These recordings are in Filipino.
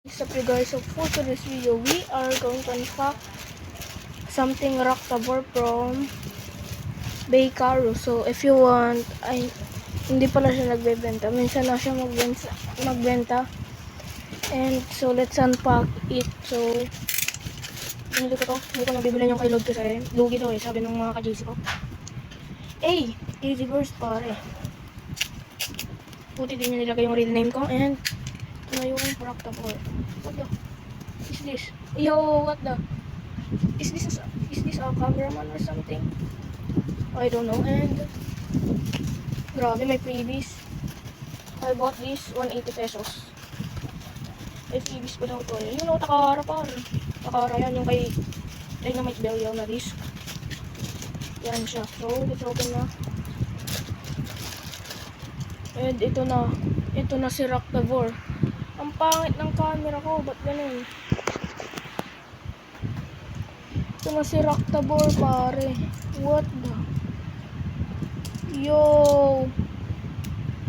What's up you guys, so for today's video we are going to unpack something Rocktabor from Bakearo. So if you want, ay hindi pala siya nagbebenta, minsan na siya magbenta. And so let's unpack it. So hindi ko nabibilan yung kay Lord kasi lugi daw eh, sabi ng mga ka-JC ko. Easy burst pare, puti din yung nilagay yung real name ko. And ito na yung Rocktabor. What the is this? Yo, what the? Is this a cameraman or something? I don't know. And grabe, may freebies. I bought this 180 pesos. May freebies pa daw to. You know, Takara par. Takara yan, yung kay Dynamite Burial na disc. Yan siya. So, let's open na. And ito na si Rocktabor. Ang pangit ng camera ko, ba't ganun? Ito na si Rocktabor pare. What the? Yo!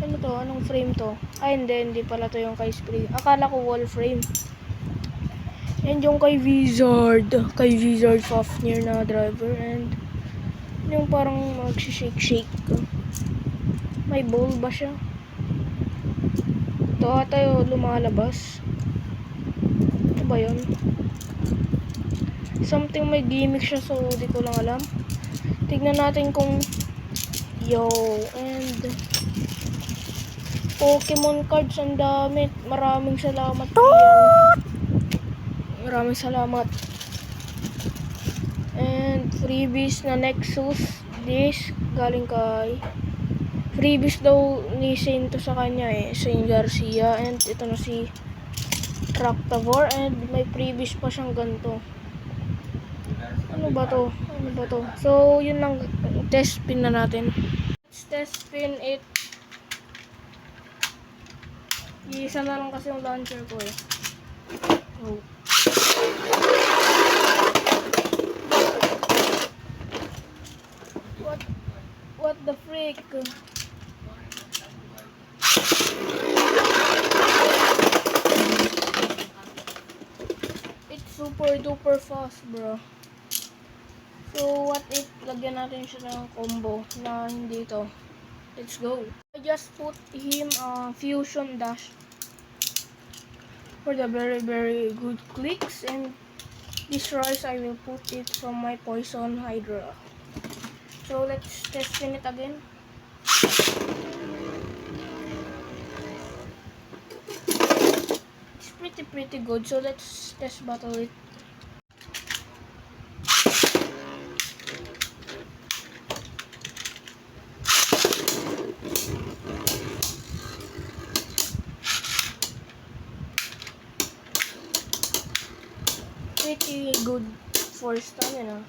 Ano to? Anong frame to? Ay hindi pala to yung kay Spring. Akala ko wall frame. And yung kay Wizard Fafnir na driver. And yung parang mag-shake. May bowl ba siya? Ito ata yung lumalabas. Ito ba yun? Something may gimmick siya, so di ko lang alam. Tignan natin kung yo. And Pokemon cards ang dami. Maraming salamat. Maraming salamat. And freebies na Nexus disc galing kay freebies daw ni Saint to sa kanya eh, Saint Garcia. And ito na si Rocktabor. And may freebies pa siyang ganito. Ano ba to? So, yun lang. Test spin na natin. Let's test spin it. Isa na lang kasi yung launcher ko eh. Oh. What the freak? It's super duper fast, bro. So, what if lagyan natin siya ng combo na hindi to? Let's go. I just put him Fusion Dash for the very good clicks. And this rise I will put it from my Poison Hydra. So, let's test it again. It's pretty good. So, let's test battle it. Pretty good for stamina.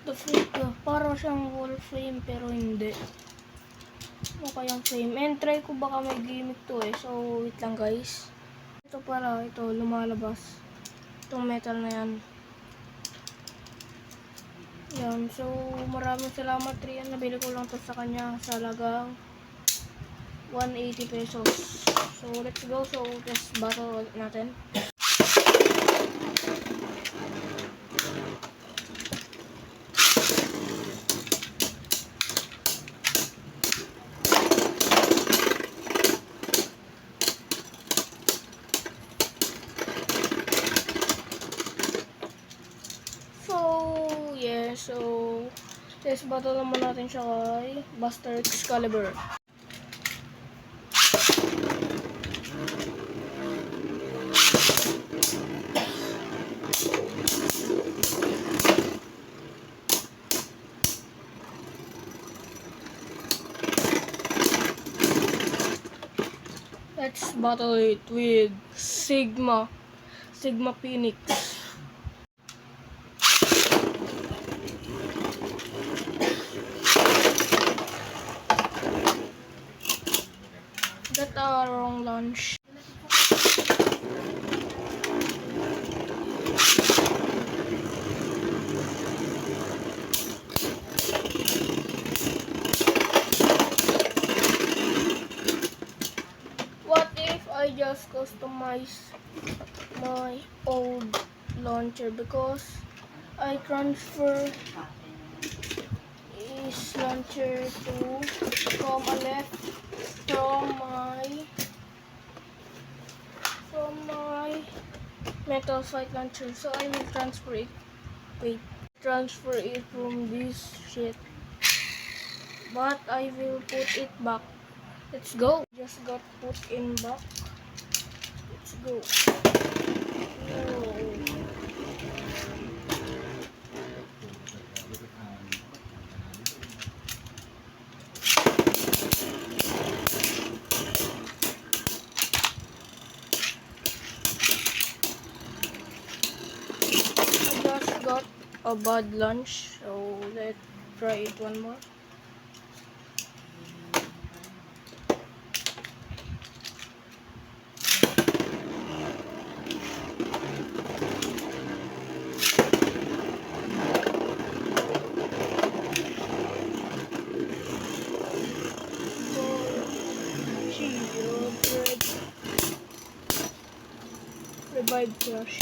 The freak, para siyang wall frame pero hindi. Ano kayang frame? And try ko baka may gimmick to eh. So wait lang guys. Ito pala, ito lumalabas. Itong metal na yan. Yan. So maraming salamat Rian. Nabili ko lang to sa kanya sa halagang 180 pesos. So let's go. So test battle natin. So, test battle naman natin siya kay Buster Excalibur. Let's battle it with Sigma Phoenix. That wrong launch. customize my old launcher because I transfer this launcher to from a left from my metal sight launcher, so I will transfer it. Wait, transfer it from this shit, but I will put it back. Let's go. Just got put in back. Let's go. Whoa. I just got a bad lunch, so let's try it one more. Revive flash.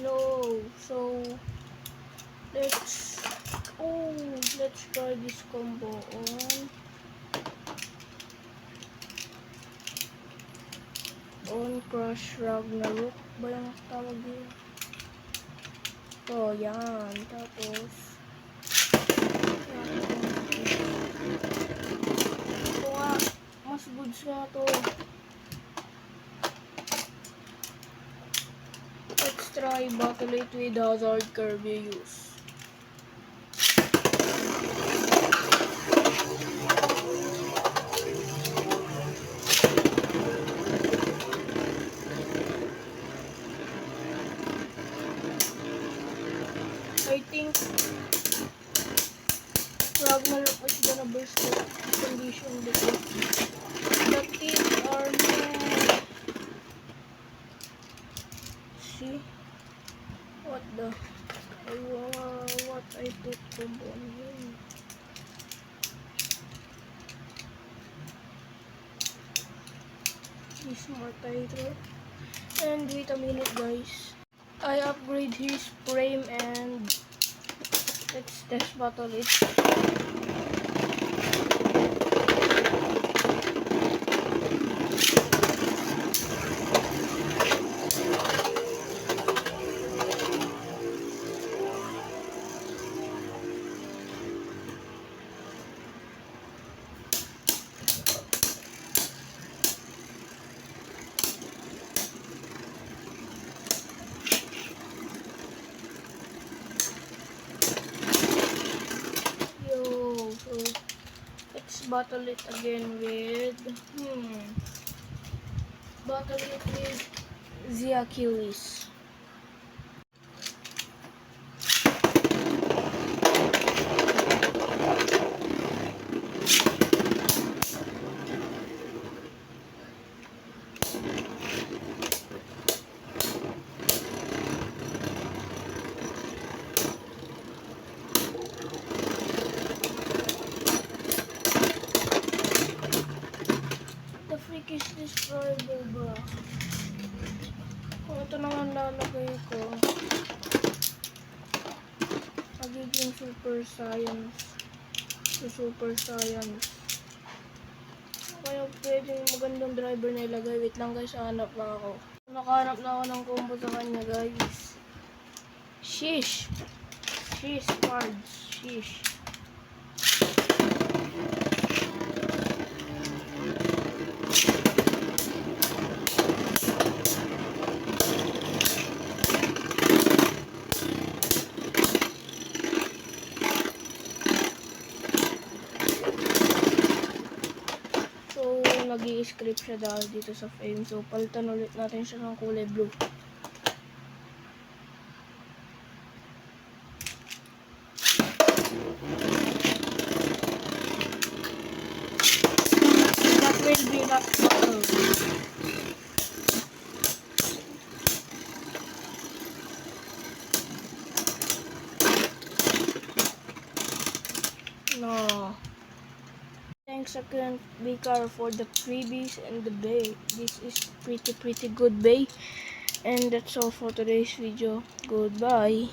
No, so let's try this combo on Crush Ragnarok ba yung tawag yun? Oh, yan. Tapos ito nga, mas goods nga to. Let's try Battle It with Hazard Kirby use. I think Ragnarok is gonna burst the condition because the teeth are not. See? What the? What I put combo on him? This more tighter. And wait a minute, guys. I upgrade his frame and let's test battle it. Battle it again with battle it with the Achilles. Is destroyable ba? Kung ito naman lalagay ko, magiging super science. Super science. Kaya pwedeng magandang driver na ilagay. Wait lang guys, hanap lang ako. Nakahanap na ako ng combo sa kanya guys. Sheesh! Sheesh cards. Sheesh. Nag-i-script siya dahil dito sa frame. So, palitan ulit natin siya ng kulay blue. That will be that battle. No. Thanks again, Bikar, for the freebies and the bay. This is pretty good bay. And that's all for today's video. Goodbye.